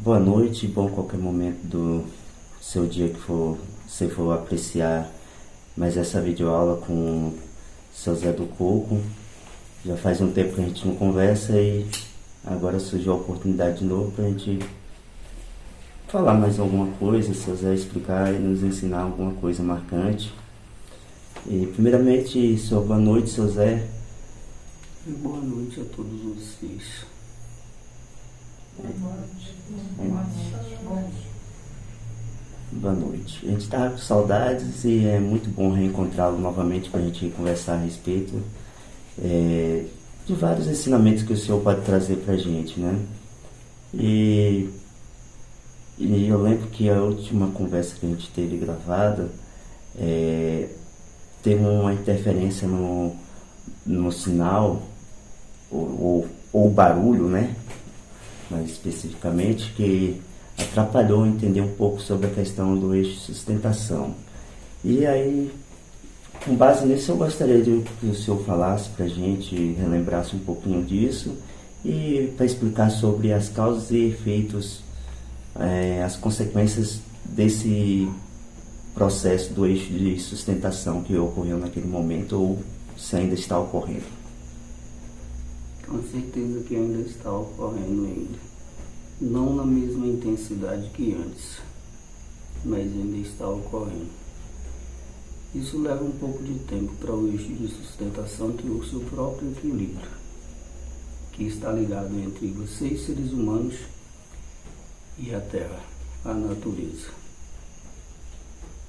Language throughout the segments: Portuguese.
Boa noite, bom qualquer momento do seu dia que você for apreciar mais essa videoaula com o seu Zé do Coco. Já faz um tempo que a gente não conversa e agora surgiu a oportunidade de novo para a gente falar mais alguma coisa, seu Zé explicar e nos ensinar alguma coisa marcante. E primeiramente, boa noite, seu Zé. Boa noite a todos vocês. Boa noite. A gente está com saudades e é muito bom reencontrá-lo novamente para a gente conversar a respeito de vários ensinamentos que o senhor pode trazer para a gente, né? E eu lembro que a última conversa que a gente teve gravada teve uma interferência no sinal ou barulho, né? Mais especificamente, que atrapalhou entender um pouco sobre a questão do eixo de sustentação. E aí, com base nisso, eu gostaria que o senhor falasse para a gente, relembrasse um pouquinho disso, e para explicar sobre as causas e efeitos, as consequências desse processo do eixo de sustentação que ocorreu naquele momento, ou se ainda está ocorrendo. Com certeza que ainda está ocorrendo ainda. Não na mesma intensidade que antes, mas ainda está ocorrendo. Isso leva um pouco de tempo para o eixo de sustentação ter o seu próprio equilíbrio, que está ligado entre vocês, seres humanos, e a Terra, a natureza.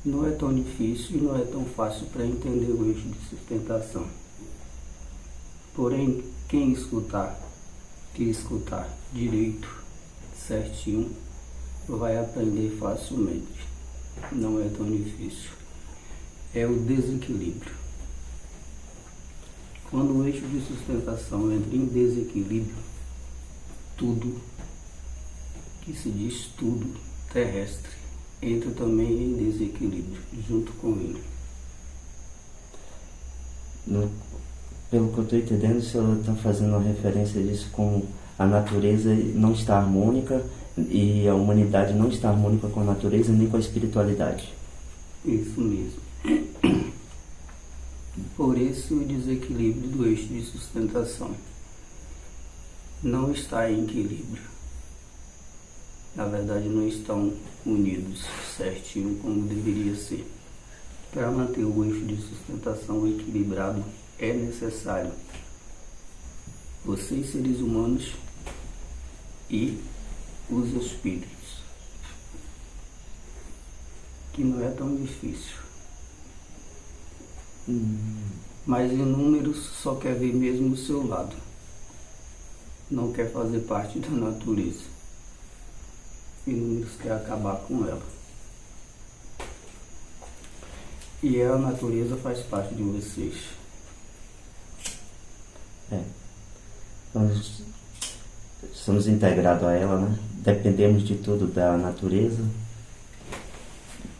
Não é tão difícil e não é tão fácil para entender o eixo de sustentação. Porém, quem escutar direito, certinho, vai aprender facilmente. Não é tão difícil. É o desequilíbrio. Quando o eixo de sustentação entra em desequilíbrio, tudo, que se diz tudo, terrestre, entra também em desequilíbrio, junto com ele. Pelo que eu estou entendendo, o senhor está fazendo uma referência disso como a natureza não está harmônica e a humanidade não está harmônica com a natureza nem com a espiritualidade. Isso mesmo. Por isso o desequilíbrio do eixo de sustentação não está em equilíbrio. Na verdade, não estão unidos certinho como deveria ser. Para manter o eixo de sustentação equilibrado, é necessário vocês, seres humanos, e os espíritos, que não é tão difícil. Mas em números só quer ver mesmo o seu lado, não quer fazer parte da natureza. Em números quer acabar com ela. E a natureza faz parte de vocês. Nós somos integrados a ela, né? Dependemos de tudo da natureza.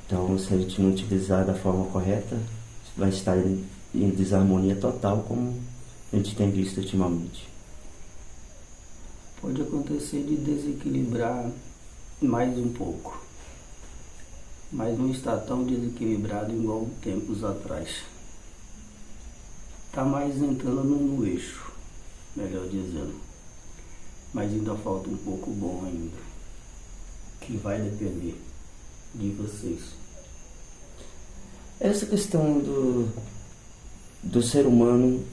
Então, se a gente não utilizar da forma correta, vai estar em desarmonia total, como a gente tem visto ultimamente. Pode acontecer de desequilibrar mais um pouco, mas não está tão desequilibrado igual tempos atrás. Está mais entrando no eixo, melhor dizendo, mas ainda falta um pouco bom ainda, que vai depender de vocês. Essa questão do ser humano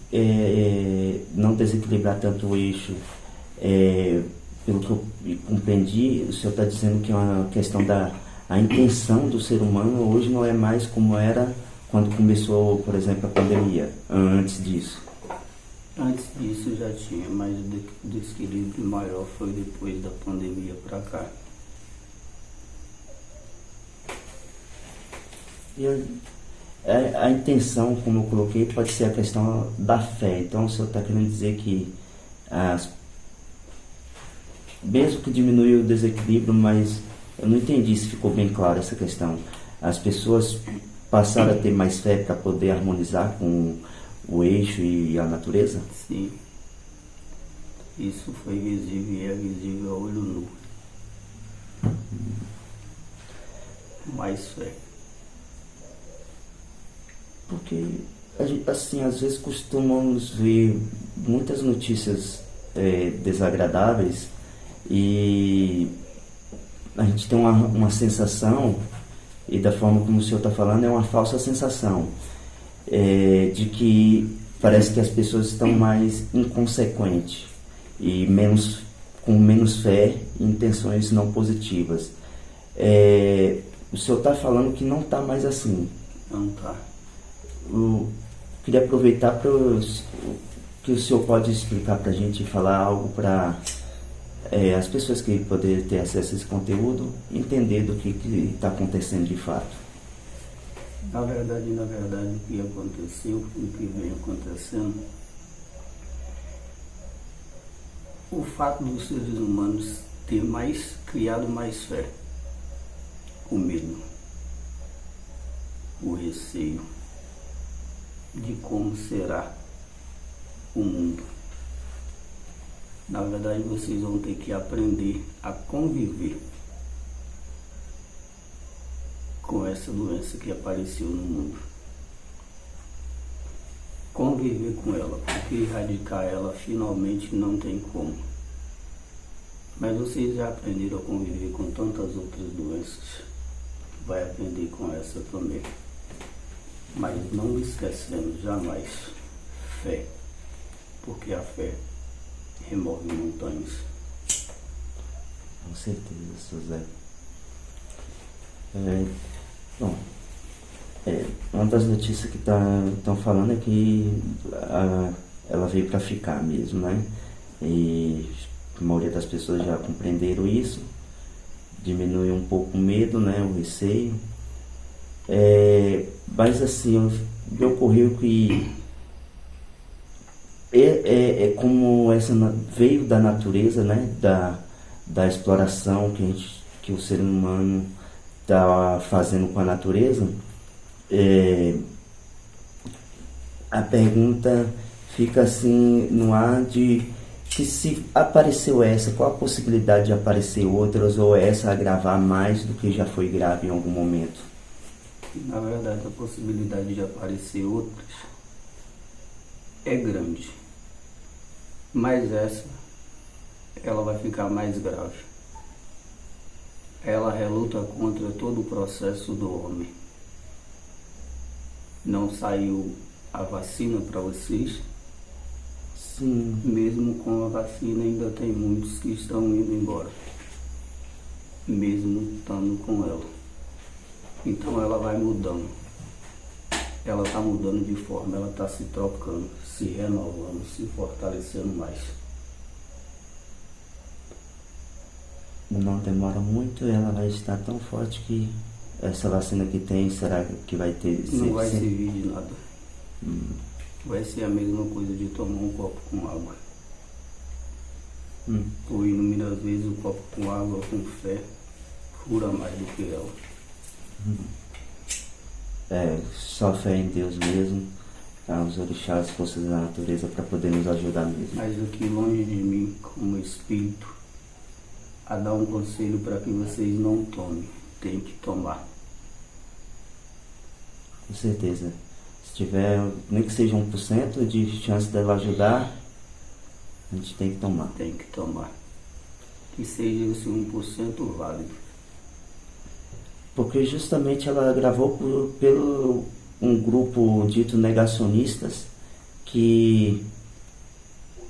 não desequilibrar tanto o eixo, pelo que eu compreendi, o senhor está dizendo que é uma questão a intenção do ser humano hoje não é mais como era quando começou, por exemplo, a pandemia, antes disso. Antes disso já tinha, mas o desequilíbrio maior foi depois da pandemia para cá. E a intenção, como eu coloquei, pode ser a questão da fé. Então o senhor está querendo dizer que mesmo que diminuiu o desequilíbrio, mas eu não entendi se ficou bem claro essa questão. As pessoas passaram a ter mais fé para poder harmonizar com o eixo e a natureza? Sim. Isso foi visível e é visível a olho nu. mais fé. Porque, assim, às vezes costumamos ver muitas notícias desagradáveis e a gente tem uma sensação, e da forma como o senhor está falando, é uma falsa sensação, de que parece que as pessoas estão mais inconsequentes e com menos fé e intenções não positivas. O senhor está falando que não está mais assim. Não está. Eu queria aproveitar que o senhor pode explicar para a gente, falar algo para as pessoas que poderem ter acesso a esse conteúdo entender do que está acontecendo de fato. Na verdade, o que aconteceu, o que vem acontecendo, o fato dos seres humanos ter criado mais fé, o medo, o receio de como será o mundo. Na verdade, vocês vão ter que aprender a conviver com essa doença que apareceu no mundo. Conviver com ela, porque erradicar ela finalmente não tem como. Mas vocês já aprenderam a conviver com tantas outras doenças, vai aprender com essa também. Mas não esquecemos jamais fé, porque a fé remove montanhas. Com certeza, José. Bom, uma das notícias que estão falando é que ela veio para ficar mesmo, né? E a maioria das pessoas já compreenderam isso, diminuiu um pouco o medo, né? O receio. Mas assim, me ocorreu que como essa veio da natureza, né? Da exploração que o ser humano está fazendo com a natureza. A pergunta fica assim no ar de que se apareceu essa, qual a possibilidade de aparecer outras, ou essa agravar mais do que já foi grave em algum momento? Na verdade, a possibilidade de aparecer outras é grande, mas ela vai ficar mais grave. Ela reluta contra todo o processo do homem. Não saiu a vacina para vocês? Sim. Mesmo com a vacina, ainda tem muitos que estão indo embora, mesmo estando com ela. Então ela vai mudando. Ela está mudando de forma, ela está se trocando, se renovando, se fortalecendo mais. Não demora muito, ela vai estar tão forte que essa vacina que tem, será que vai ter... Não vai servir de nada. Vai ser a mesma coisa de tomar um copo com água. Ou inúmeras vezes o copo com água, com fé, cura mais do que ela. Só fé em Deus mesmo, os orixás, as forças da natureza, para poder nos ajudar mesmo. Mas aqui longe de mim, como espírito, a dar um conselho para que vocês não tomem, tem que tomar. Com certeza. Se tiver, nem que seja 1% de chance dela ajudar, a gente tem que tomar. Tem que tomar. Que seja esse 1% válido. Porque justamente ela gravou pelo um grupo dito negacionistas, que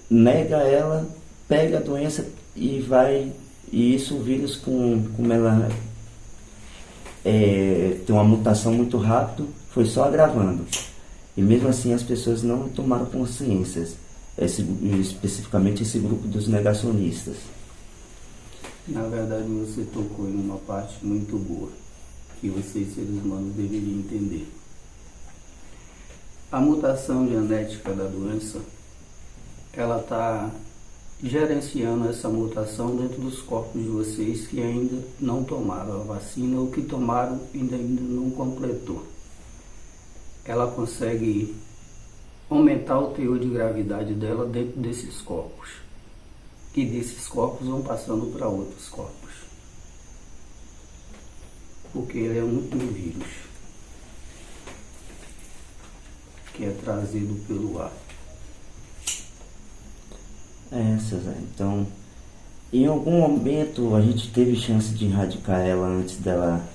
nega ela, pega a doença e isso o vírus, como ela tem uma mutação muito rápido, foi só agravando. E mesmo assim as pessoas não tomaram consciência, especificamente esse grupo dos negacionistas. Na verdade, você tocou em uma parte muito boa, que vocês, seres humanos, deveriam entender. A mutação genética da doença, ela está gerenciando essa mutação dentro dos corpos de vocês que ainda não tomaram a vacina ou que tomaram e ainda não completou. Ela consegue aumentar o teor de gravidade dela dentro desses corpos. E desses corpos vão passando para outros corpos. porque ele é um vírus que é trazido pelo ar. César, então, em algum momento a gente teve chance de erradicar ela antes dela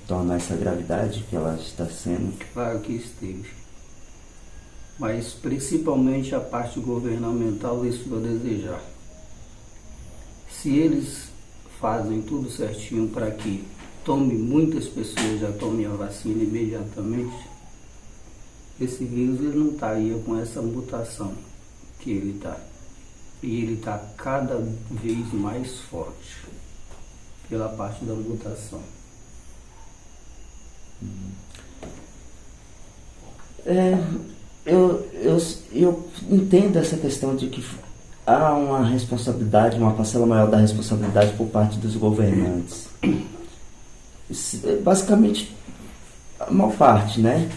tornar essa gravidade que ela está sendo? Claro que esteve, mas principalmente a parte governamental deixou a desejar. Se eles fazem tudo certinho para que muitas pessoas já tomem a vacina imediatamente, esse vírus ele não estaria com essa mutação que ele está. E ele está cada vez mais forte pela parte da mutação. Eu entendo essa questão de que há uma responsabilidade, uma parcela maior da responsabilidade por parte dos governantes. Basicamente, a maior parte, né?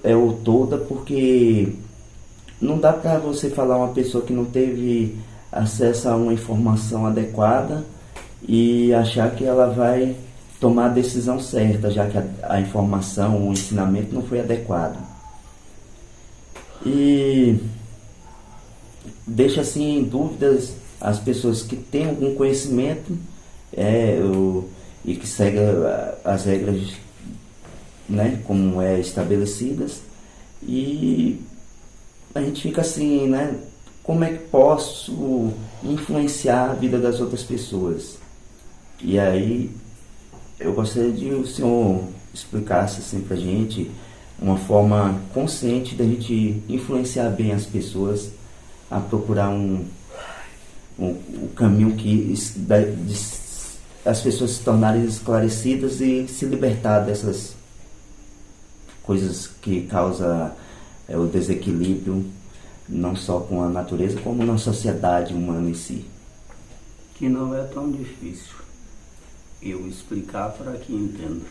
O toda, porque não dá para você falar uma pessoa que não teve acesso a uma informação adequada e achar que ela vai tomar a decisão certa, já que a informação, o ensinamento não foi adequado. E deixa assim em dúvidas as pessoas que têm algum conhecimento e que seguem as regras, né, como estabelecidas, e a gente fica assim, né, como é que posso influenciar a vida das outras pessoas? E aí eu gostaria de o senhor explicasse assim pra gente uma forma consciente da gente influenciar bem as pessoas a procurar um caminho de as pessoas se tornarem esclarecidas e se libertar dessas coisas que causam o desequilíbrio, não só com a natureza, como na sociedade humana em si. Que não é tão difícil eu explicar para que entenda.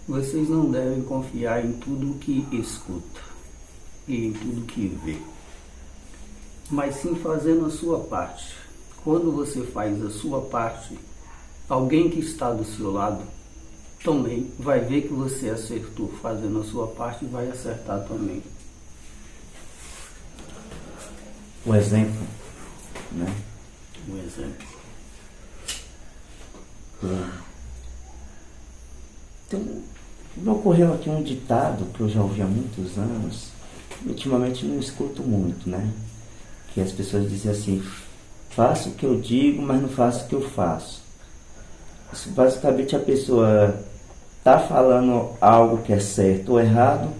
Vocês não devem confiar em tudo que escuta e em tudo que vê, mas sim fazendo a sua parte. Quando você faz a sua parte, alguém que está do seu lado também vai ver que você acertou fazendo a sua parte e vai acertar também. O exemplo, né? Um exemplo. Então, me ocorreu aqui um ditado que eu já ouvi há muitos anos, ultimamente não escuto muito, né? Que as pessoas dizem assim: faço o que eu digo, mas não faço o que eu faço. Isso, basicamente, a pessoa está falando algo que é certo ou errado,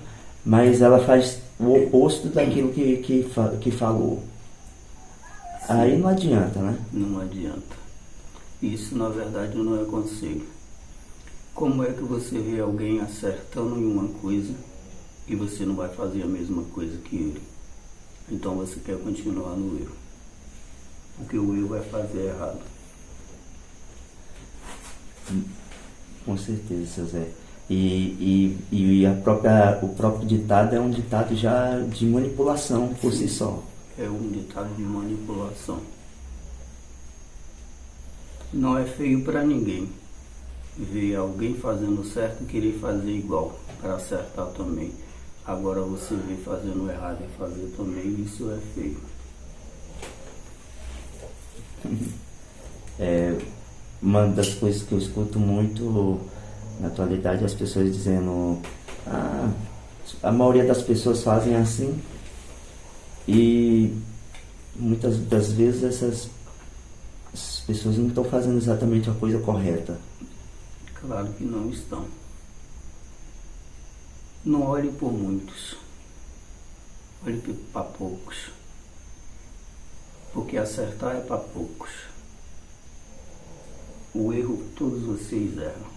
mas ela faz o oposto daquilo que falou. Sim. Aí não adianta, né? Não adianta. Isso, na verdade, não é conselho. Como é que você vê alguém acertando em uma coisa e você não vai fazer a mesma coisa que ele? Então você quer continuar no erro. Porque o erro vai fazer errado. Com certeza, seu Zé. E o próprio ditado é um ditado já de manipulação por si só. É um ditado de manipulação. Não é feio para ninguém ver alguém fazendo certo e querer fazer igual, para acertar também. Agora você vê fazendo errado e fazer também, isso é feio. Uma das coisas que eu escuto muito na atualidade é as pessoas dizendo: a maioria das pessoas fazem assim, e muitas das vezes essas pessoas não estão fazendo exatamente a coisa correta. Claro que não estão. Não olhe por muitos, olhe para poucos, porque acertar é para poucos. O erro, todos vocês erram.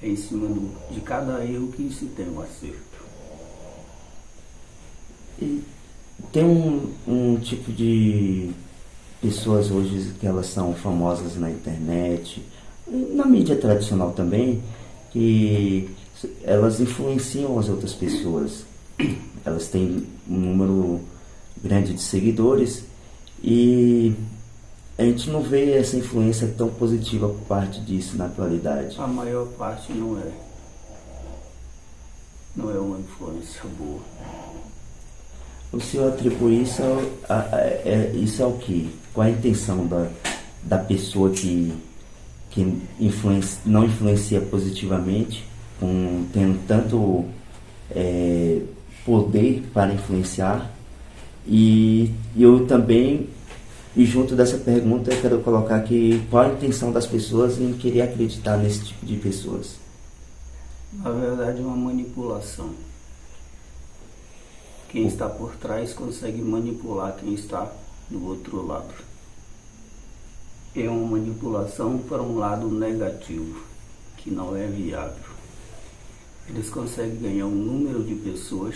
É em cima de cada erro que se tem um acerto. E tem um tipo de pessoas hoje que elas são famosas na internet, na mídia tradicional também, que elas influenciam as outras pessoas. Elas têm um número grande de seguidores e a gente não vê essa influência tão positiva por parte disso na atualidade. A maior parte não é. Não é uma influência boa. O senhor atribui isso isso ao quê? Qual a intenção da pessoa que não influencia positivamente, tendo tanto poder para influenciar? E eu também, e junto dessa pergunta, eu quero colocar aqui qual a intenção das pessoas em querer acreditar nesse tipo de pessoas. Na verdade, é uma manipulação. Quem está por trás consegue manipular quem está do outro lado. É uma manipulação para um lado negativo, que não é viável. Eles conseguem ganhar um número de pessoas,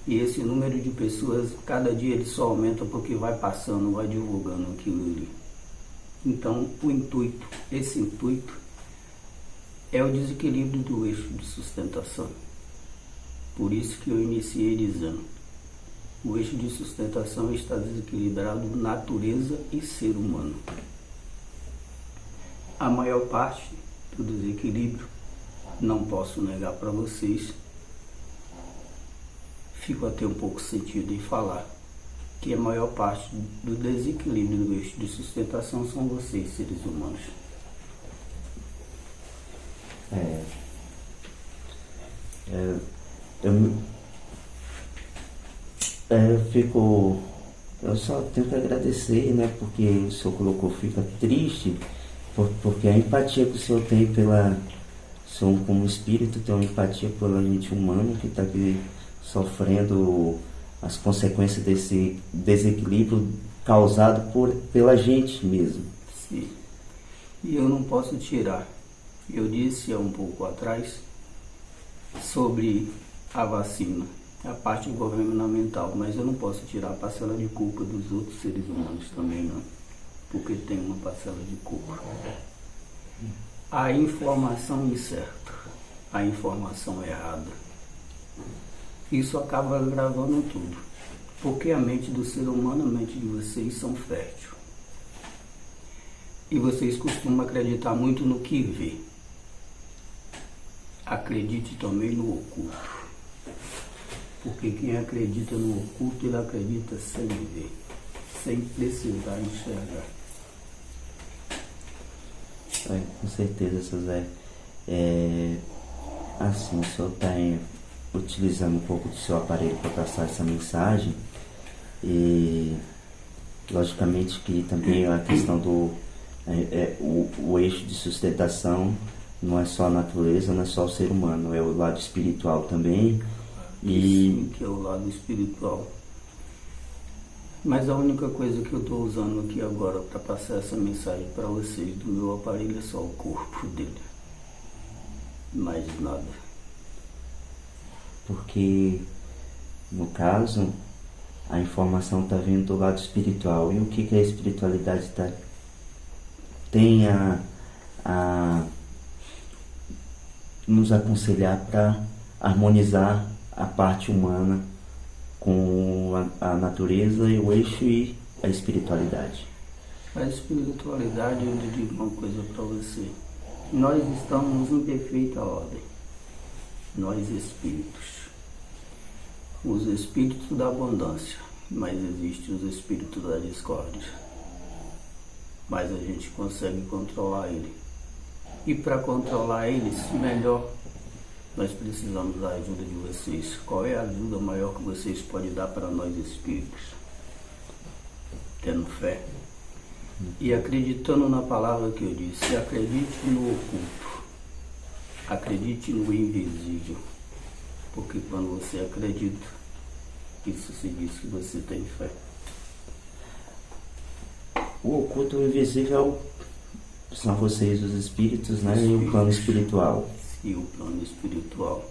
e esse número de pessoas, cada dia ele só aumenta porque vai passando, vai divulgando aquilo ali. Então, esse intuito é o desequilíbrio do eixo de sustentação. Por isso que eu iniciei dizendo, o eixo de sustentação está desequilibrado natureza e ser humano. A maior parte do desequilíbrio, não posso negar para vocês, fico até um pouco sentido em falar, que a maior parte do desequilíbrio do eixo de sustentação são vocês, seres humanos. Eu só tenho que agradecer, né, porque o senhor colocou, fica triste, porque a empatia que o senhor tem o senhor como espírito tem uma empatia pela gente humana que está aqui sofrendo as consequências desse desequilíbrio causado pela gente mesmo. Sim. E eu não posso tirar. Eu disse há um pouco atrás sobre a vacina, a parte governamental, mas eu não posso tirar a parcela de culpa dos outros seres humanos também não, porque tem uma parcela de culpa. A informação incerta, a informação errada, isso acaba gravando tudo, porque a mente do ser humano, a mente de vocês são fértil. E vocês costumam acreditar muito no que vê. Acredite também no oculto. Porque quem acredita no oculto, ele acredita sem ver, sem precisar enxergar. Com certeza, seu Zé. Assim, o senhor está utilizando um pouco do seu aparelho para passar essa mensagem. E, logicamente, que também a questão o eixo de sustentação não é só a natureza, não é só o ser humano, é o lado espiritual também. Sim, que é o lado espiritual. Mas a única coisa que eu estou usando aqui agora para passar essa mensagem para vocês do meu aparelho é só o corpo dele. Mais nada. Porque, no caso, a informação está vindo do lado espiritual. E o que a espiritualidade tem a nos aconselhar para harmonizar a parte humana com a natureza e o eixo e a espiritualidade. A espiritualidade, eu digo uma coisa para você. Nós estamos em perfeita ordem. Nós espíritos. Os espíritos da abundância, mas existem os espíritos da discórdia. Mas a gente consegue controlar ele. E para controlar eles, melhor, nós precisamos da ajuda de vocês. Qual é a ajuda maior que vocês podem dar para nós espíritos? Tendo fé. E acreditando na palavra que eu disse, acredite no oculto. Acredite no invisível. Porque quando você acredita, isso se diz que você tem fé. O oculto e o invisível são vocês, os espíritos, né? E o plano espiritual. E o plano espiritual.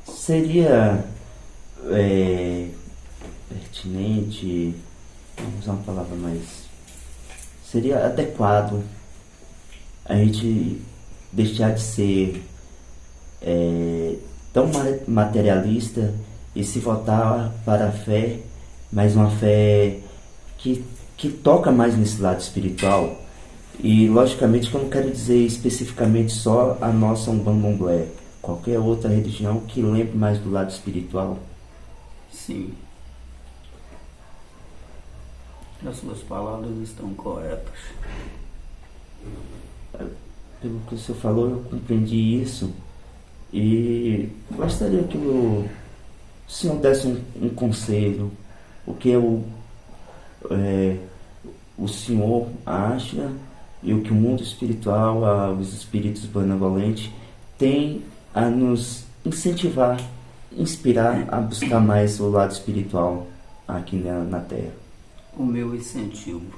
Seria pertinente, vamos usar uma palavra mais... Seria adequado a gente deixar de ser tão materialista e se voltar para a fé, mas uma fé que que toca mais nesse lado espiritual, e logicamente que eu não quero dizer especificamente só a nossa Umbanda, qualquer outra religião que lembre mais do lado espiritual. Sim. As suas palavras estão corretas. Pelo que o senhor falou, eu compreendi isso e gostaria que o senhor desse um conselho, o que o senhor acha e o que o mundo espiritual, os espíritos benevolentes, têm a nos incentivar, inspirar a buscar mais o lado espiritual aqui na Terra. O meu incentivo,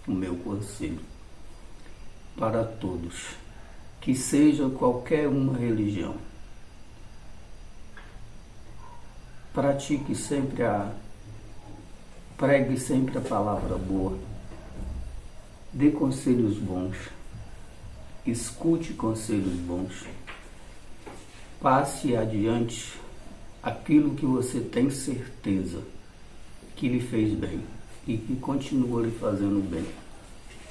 o meu conselho para todos, que seja qualquer uma religião, pregue sempre a palavra boa, dê conselhos bons, escute conselhos bons, passe adiante aquilo que você tem certeza que lhe fez bem e que continua lhe fazendo bem,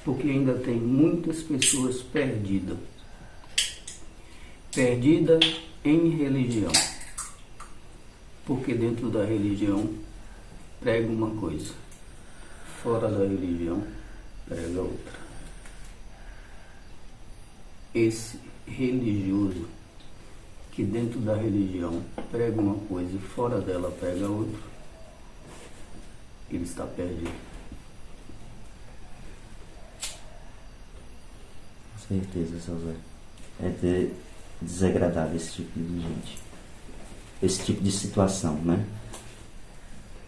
porque ainda tem muitas pessoas perdidas em religião, porque dentro da religião prega uma coisa, fora da religião prega outra. Esse religioso que dentro da religião prega uma coisa e fora dela prega outra, ele está perdido. Com certeza, seu Zé. É desagradável esse tipo de gente. Esse tipo de situação, né?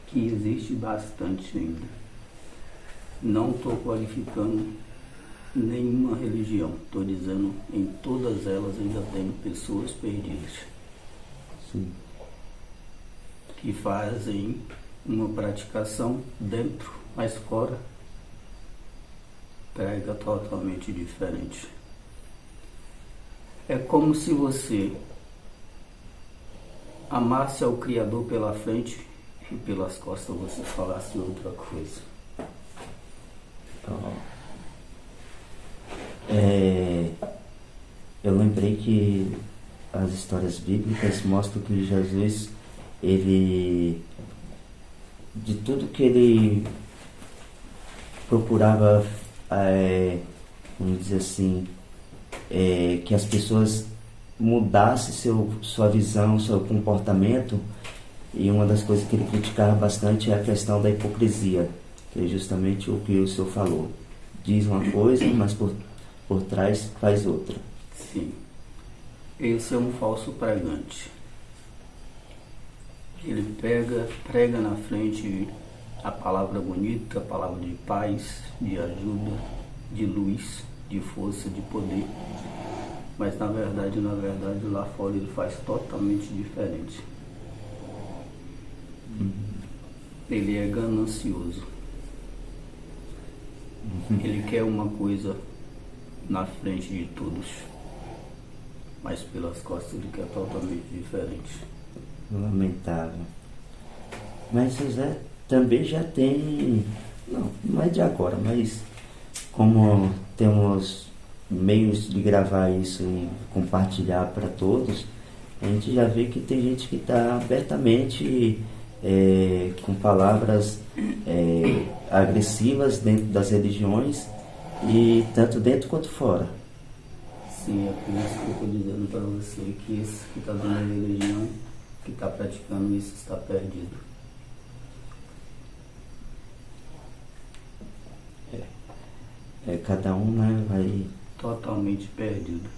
Que existe bastante ainda. Não estou qualificando nenhuma religião. Estou dizendo, em todas elas ainda tem pessoas perdidas. Sim. Que fazem uma praticação dentro, mas fora prega totalmente diferente. É como se você amasse ao Criador pela frente e pelas costas você falasse outra coisa. Eu lembrei que as histórias bíblicas mostram que Jesus, ele, de tudo que ele procurava, vamos dizer assim, que as pessoas mudassem sua visão, seu comportamento, e uma das coisas que ele criticava bastante é a questão da hipocrisia, que é justamente o que o senhor falou. Diz uma coisa, mas por trás faz outra. Sim. Esse é um falso pregante. Ele prega na frente a palavra bonita, a palavra de paz, de ajuda, de luz, de força, de poder. Mas na verdade, lá fora ele faz totalmente diferente. Ele é ganancioso. Ele quer uma coisa na frente de todos, mas pelas costas ele quer totalmente diferente. Lamentável. Mas José também já tem, não é de agora, mas como temos meios de gravar isso e compartilhar para todos, a gente já vê que tem gente que está abertamente com palavras agressivas dentro das religiões, e tanto dentro quanto fora. Sim, é por isso que eu estou dizendo para você que esse que está dando a religião, que está praticando isso, está perdido. Cada um, né, vai... Totalmente perdido.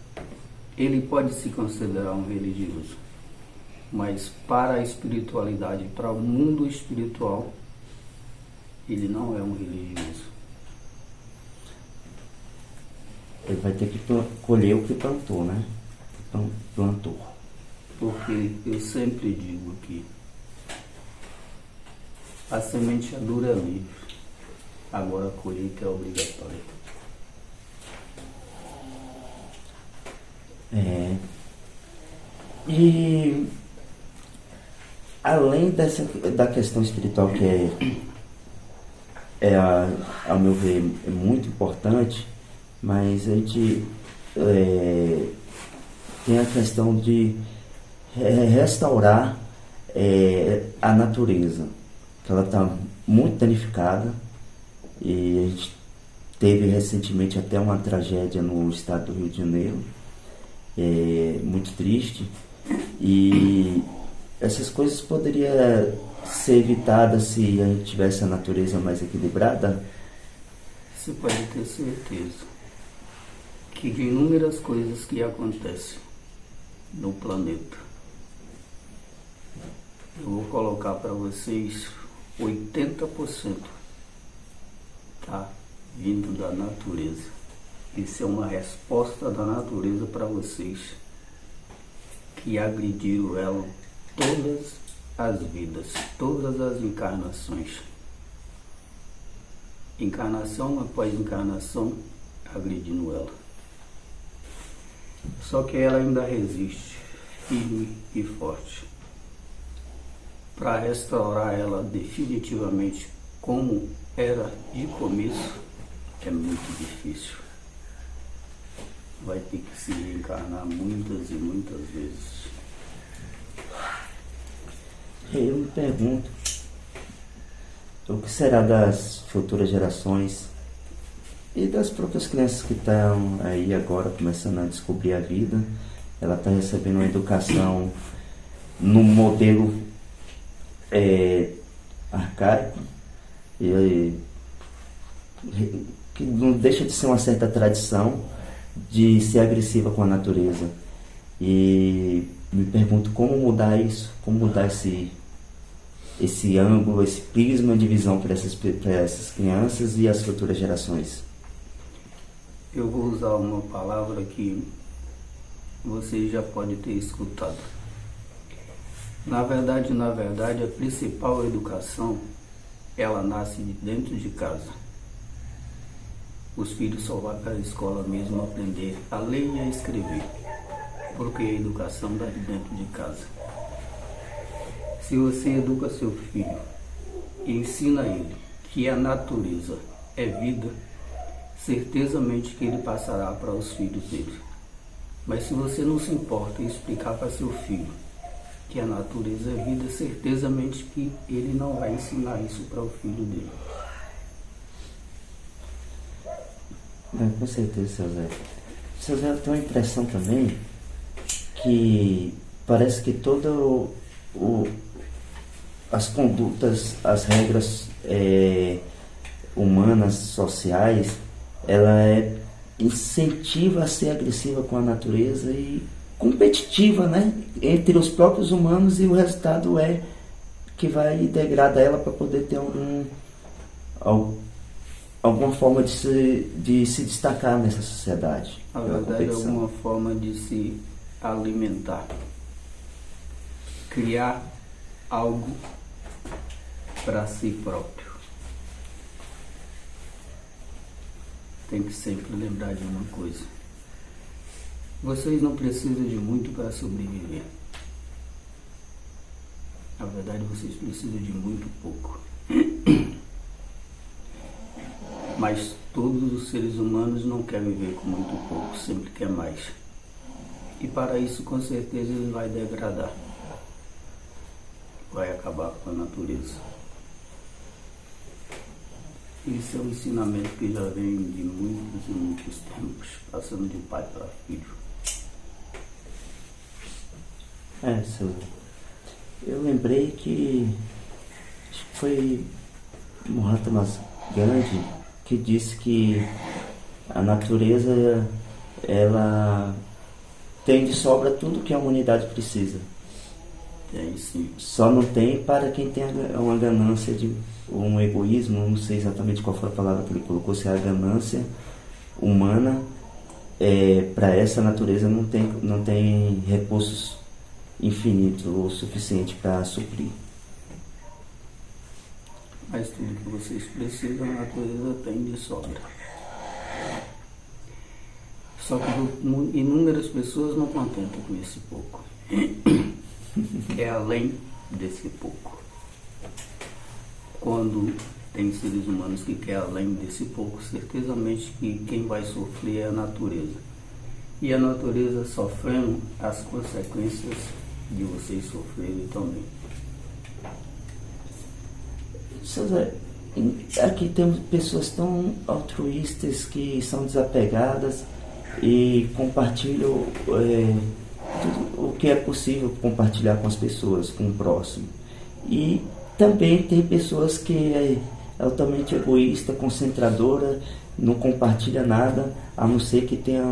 Ele pode se considerar um religioso, mas para a espiritualidade, para o mundo espiritual, ele não é um religioso. Ele vai ter que colher o que plantou, né? Plantou. Porque eu sempre digo que a sementeadura é livre, agora a colheita é obrigatória. E além da questão espiritual, que ao meu ver, é muito importante, mas a gente tem a questão de restaurar a natureza, que ela está muito danificada, e a gente teve recentemente até uma tragédia no estado do Rio de Janeiro, muito triste, e essas coisas poderiam ser evitadas se a gente tivesse a natureza mais equilibrada. Você pode ter certeza que de inúmeras coisas que acontecem no planeta, eu vou colocar para vocês 80% tá vindo da natureza. Isso é uma resposta da natureza para vocês que agrediram ela todas as vidas, todas as encarnações. Encarnação após encarnação, agredindo ela. Só que ela ainda resiste, firme e forte. Para restaurar ela definitivamente como era de começo, é muito difícil. Vai ter que se reencarnar muitas e muitas vezes. Eu me pergunto, o que será das futuras gerações e das próprias crianças que estão aí agora começando a descobrir a vida? Ela está recebendo uma educação num modelo arcaico, que não deixa de ser uma certa tradição de ser agressiva com a natureza. E me pergunto como mudar isso, como mudar esse ângulo, esse prisma de visão para essas crianças e as futuras gerações. Eu vou usar uma palavra que você já pode ter escutado. Na verdade, a principal educação, ela nasce de dentro de casa. Os filhos só vão para a escola mesmo aprender a ler e a escrever, porque a educação dá de dentro de casa. Se você educa seu filho e ensina ele que a natureza é vida, certezamente que ele passará para os filhos dele. Mas se você não se importa em explicar para seu filho que a natureza é vida, certezamente que ele não vai ensinar isso para o filho dele. Com certeza, seu Zé. Seu Zé, eu tenho a impressão também que parece que todas as condutas, as regras humanas, sociais, ela incentiva a ser agressiva com a natureza e competitiva, né, entre os próprios humanos, e o resultado é que vai degradar ela para poder ter alguma forma de se destacar nessa sociedade. Na verdade, é alguma forma de se alimentar, criar algo para si próprio. Tem que sempre lembrar de uma coisa: vocês não precisam de muito para sobreviver. Na verdade, vocês precisam de muito pouco. Mas todos os seres humanos não querem viver com muito pouco, sempre quer mais. E para isso, com certeza, ele vai degradar. Vai acabar com a natureza. Isso é um ensinamento que já vem de muitos e muitos tempos, passando de pai para filho. Eu lembrei que acho que foi Mahatma Gandhi que disse que a natureza, ela tem de sobra tudo que a humanidade precisa. Tem sim. Só não tem para quem tem uma ganância, um egoísmo, não sei exatamente qual foi a palavra que ele colocou, se é a ganância humana, para essa natureza não tem recursos infinitos ou suficiente para suprir. Mas tudo que vocês precisam, a natureza tem de sobra. Só que inúmeras pessoas não contentam com esse pouco. É além desse pouco. Quando tem seres humanos que querem além desse pouco, certezamente que quem vai sofrer é a natureza. E a natureza sofrendo as consequências de vocês sofrerem também. César, aqui temos pessoas tão altruístas que são desapegadas e compartilham tudo o que é possível compartilhar com as pessoas, com o próximo. E também tem pessoas que é altamente egoísta, concentradora, não compartilha nada, a não ser que tenha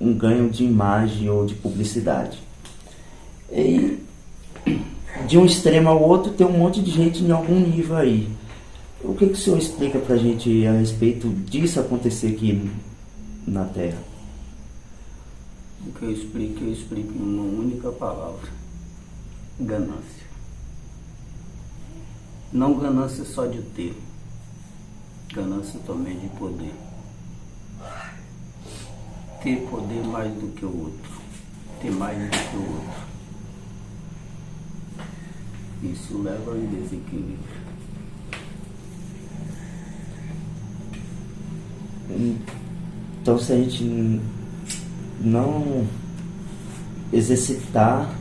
um ganho de imagem ou de publicidade. E de um extremo ao outro tem um monte de gente em algum nível aí. O que o senhor explica pra gente a respeito disso acontecer aqui na Terra? O que eu explico em uma única palavra: ganância. Não ganância só de ter, ganância também de poder. Ter poder mais do que o outro, ter mais do que o outro. Isso leva ao desequilíbrio. Então, se a gente não exercitar,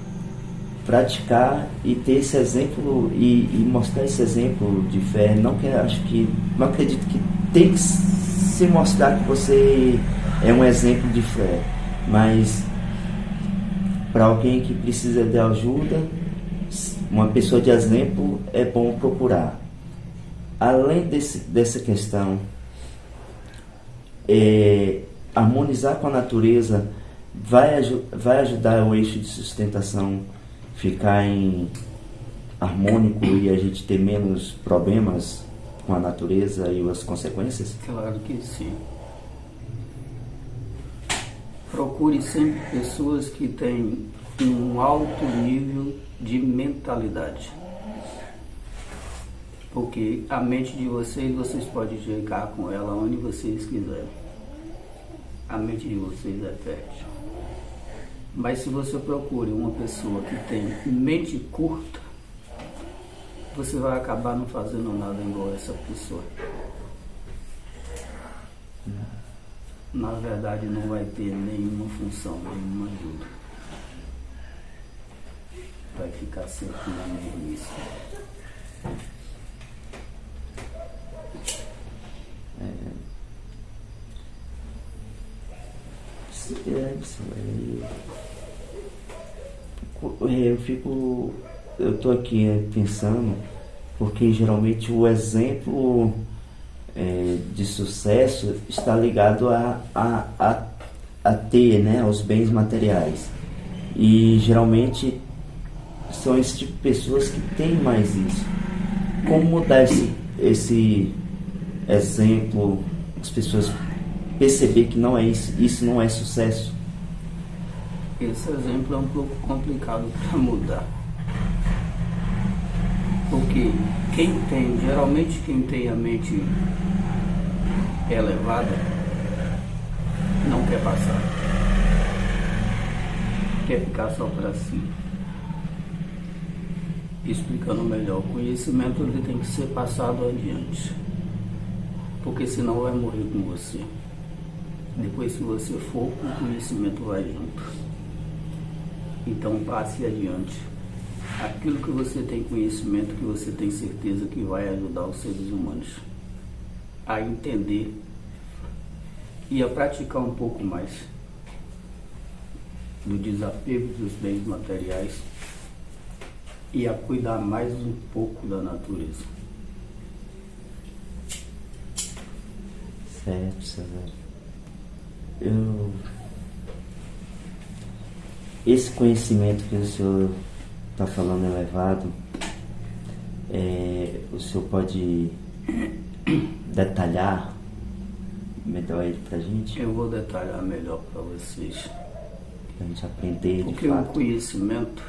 praticar e ter esse exemplo e mostrar esse exemplo de fé, não acredito que tem que se mostrar que você é um exemplo de fé, mas para alguém que precisa de ajuda, uma pessoa de exemplo é bom procurar. Além dessa questão, harmonizar com a natureza vai ajudar o eixo de sustentação ficar harmônico e a gente ter menos problemas com a natureza e as consequências? Claro que sim. Procure sempre pessoas que têm um alto nível de mentalidade. Porque a mente de vocês podem chegar com ela onde vocês quiserem. A mente de vocês é fértil. Mas se você procura uma pessoa que tem mente curta, você vai acabar não fazendo nada igual essa pessoa. Na verdade, não vai ter nenhuma função, nenhuma ajuda. Vai ficar sempre na mesmice. Eu tô aqui pensando, porque geralmente o exemplo de sucesso está ligado a ter, né, aos bens materiais, e geralmente são esse tipo de pessoas que têm mais isso. Como mudar esse exemplo, as pessoas perceber que não é isso não é sucesso? Esse exemplo é um pouco complicado para mudar. Porque geralmente quem tem a mente elevada não quer passar. Quer ficar só para si. Explicando melhor, o conhecimento ele tem que ser passado adiante. Porque senão vai morrer com você. Depois, se você for, o conhecimento vai junto. Então passe adiante aquilo que você tem conhecimento, que você tem certeza que vai ajudar os seres humanos a entender e a praticar um pouco mais do desapego dos bens materiais e a cuidar mais um pouco da natureza. Certo, César. Esse conhecimento que o senhor está falando elevado, o senhor pode detalhar melhor ele para a gente? Eu vou detalhar melhor para vocês. Para a gente aprender porque de fato. O conhecimento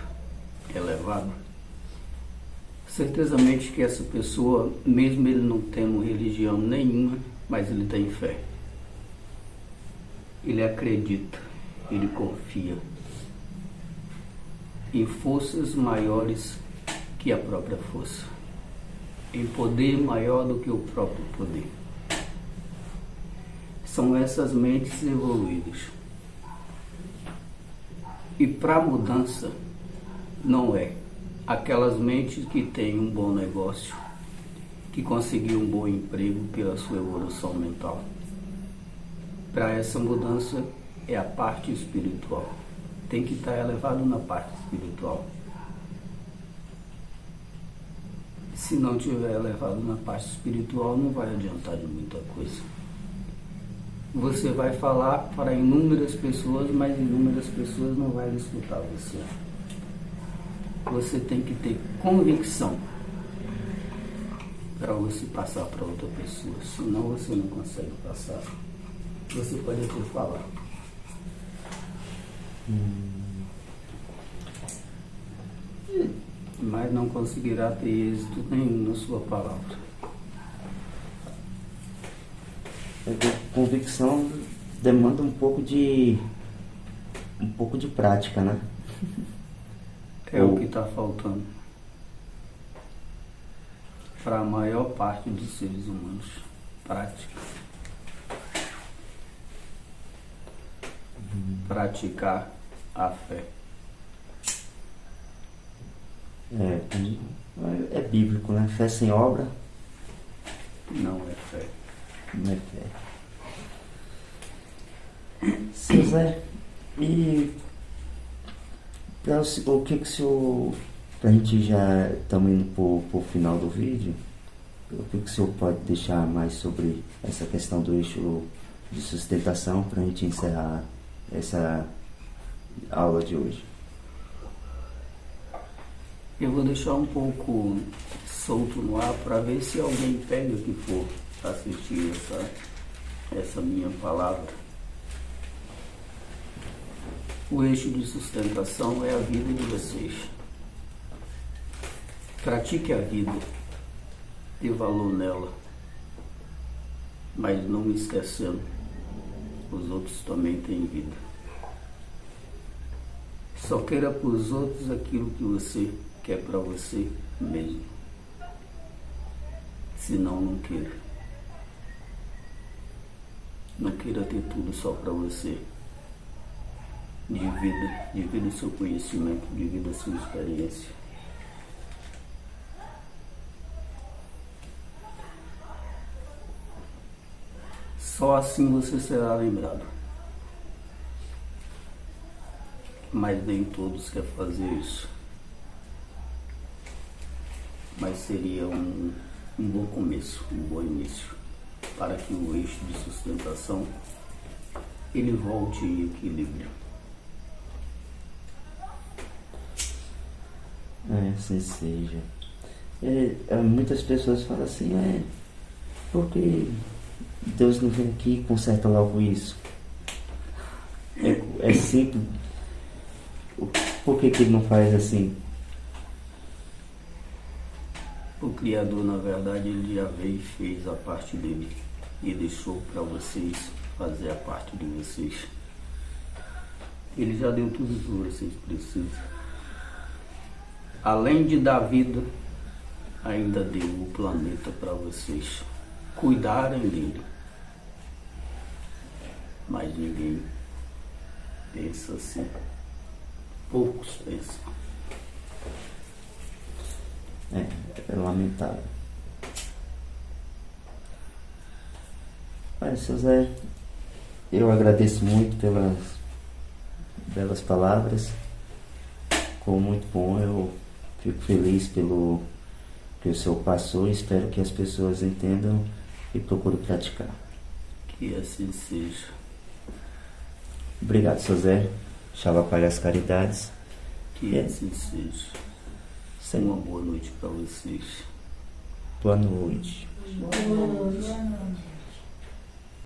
elevado, certezamente que essa pessoa, mesmo ele não tendo religião nenhuma, mas ele tem fé. Ele acredita, ele confia em forças maiores que a própria força. em poder maior do que o próprio poder. São essas mentes evoluídas. E para mudança, não é aquelas mentes que têm um bom negócio, que conseguiu um bom emprego pela sua evolução mental. Para essa mudança é a parte espiritual. Tem que estar elevado na parte espiritual. Se não tiver elevado na parte espiritual, não vai adiantar de muita coisa. Você vai falar para inúmeras pessoas, mas inúmeras pessoas não vão escutar você. Você tem que ter convicção para você passar para outra pessoa, senão você não consegue passar. Você pode até falar. Mas não conseguirá ter êxito nenhum na sua palavra. Convicção demanda um pouco de prática, né? É o que está faltando para a maior parte dos seres humanos. Prática. Praticar a fé. É bíblico, né? Fé sem obra não é fé. Não é fé. Seu Zé, e o que o senhor, pra gente já estamos indo pro final do vídeo, o que o senhor pode deixar mais sobre essa questão do eixo de sustentação para a gente encerrar essa aula de hoje? Eu vou deixar um pouco solto no ar para ver se alguém pega que for assistir essa minha palavra. O eixo de sustentação é a vida de vocês. Pratique a vida, dê valor nela, mas não esquecendo, os outros também têm vida. Só queira para os outros aquilo que você quer para você mesmo. Senão, não queira. Não queira ter tudo só para você. Divida o seu conhecimento, divida a sua experiência. Só assim você será lembrado. Mas nem todos querem fazer isso. Mas seria um bom começo, um bom início, para que o eixo de sustentação ele volte em equilíbrio. Assim seja. Muitas pessoas falam assim, por que Deus não vem aqui e conserta logo isso? É simples. Por que ele não faz assim? O Criador, na verdade, ele já veio e fez a parte dele e deixou para vocês fazer a parte de vocês. Ele já deu tudo que vocês precisam. Além de dar vida, ainda deu o planeta para vocês cuidarem dele. Mas ninguém pensa assim. Poucos pensam. É lamentável. Mas, seu Zé, eu agradeço muito pelas belas palavras. Ficou muito bom. Eu fico feliz pelo que o senhor passou e espero que as pessoas entendam e procurem praticar. Que assim seja. Obrigado, seu Zé. Xalá Palha as Caridades. Que assim seja. Uma boa noite para vocês. Boa noite. Boa noite.